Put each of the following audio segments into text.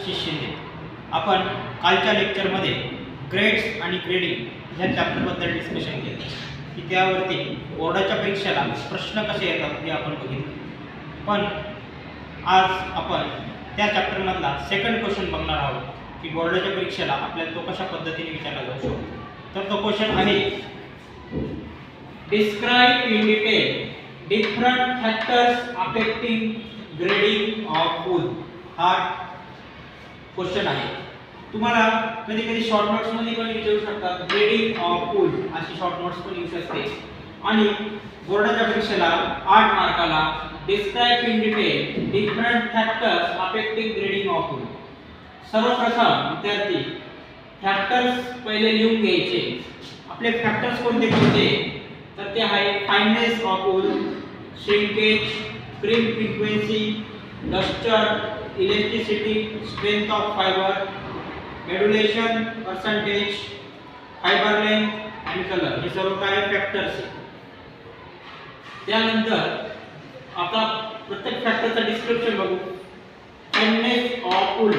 आशिष शिंदे. आपण कालच्या लेक्चरमध्ये ग्रेड्स आणि ग्रेडिंग या चॅप्टरबद्दल डिस्कशन केले की त्यावरती बोर्डाच्या परीक्षेला प्रश्न कसे येतात हे आपण बघितले. पण आज आपण त्या चॅप्टरमधला सेकंड क्वेश्चन बघणार आहोत की बोर्डाच्या परीक्षेला आपल्याला तो कशा पद्धतीने विचारला जाऊ शकतो. तर तो क्वेश्चन आहे, describe in detail different factors affecting grading of food. हा क्वेश्चन आहे. तुम्हाला कधी कधी शॉर्ट नोट्स मध्ये पण विचारू शकतात ग्रेडिंग ऑफ फूड अशी शॉर्ट नोट्स पण येऊ शकते. आणि बोर्डाच्या परीक्षेला 8 मार्काला describe in detail different factors affecting grading of food. सर्वप्रथम विद्यार्थी फॅक्टर्स पहिले लिहून घ्यायचे. आपले फॅक्टर्स कोणते कोणते, तर ते आहे fineness of wool, shrinkage, crimp frequency, lustre, elasticity, strength of fibre, medullation percentage, fibre length आणि कलर. हे सर्व काय फॅक्टर्स आहेत. त्यानंतर आता प्रत्येक फॅक्टरचा डिस्क्रिप्शन बघू. Fineness of wool,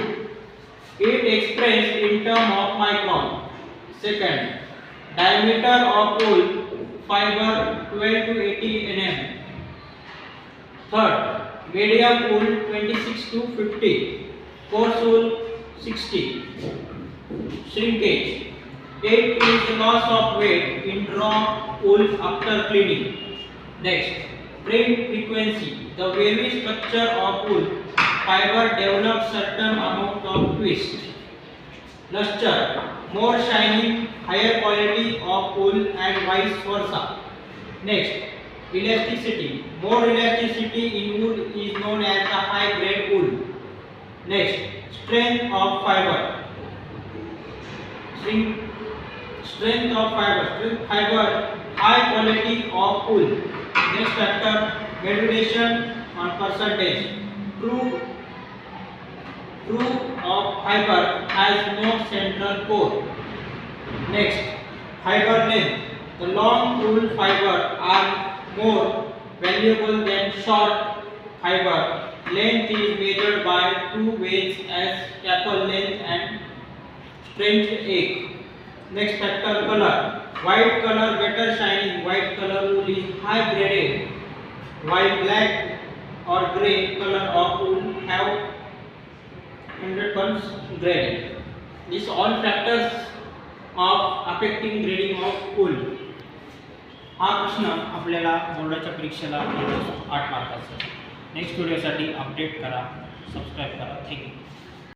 it expressed in term of micron. Second, diameter of wool fiber 12 to 80 nm. Third, medium wool 26 to 50, coarse wool 60. Shrinkage, it is the loss of weight in raw wool after cleaning. Next, print frequency, the wavy structure of wool fiber develops certain amount of twist. Luster, more shining, higher quality of wool and vice versa. Next, elasticity, more elasticity in wool is known as the high grade wool. Next, strength of fiber, strength of fiber, high quality of wool. Next factor, medulation on percentage. True of fiber has no central core. Next, fiber length. The long wool fiber are more valuable than short fiber. Length is measured by two ways as staple length and strength egg. Next factor, color. White color better shining. White color wool is high graded, while black or gray color of wool have 100% grade. These all factors of affecting grading of wool. हा प्रश्न आपल्याला बोर्डाच्या परीक्षेला 8 मार्काचा. Next व्हिडिओसाठी update करा, subscribe करा. Thank you.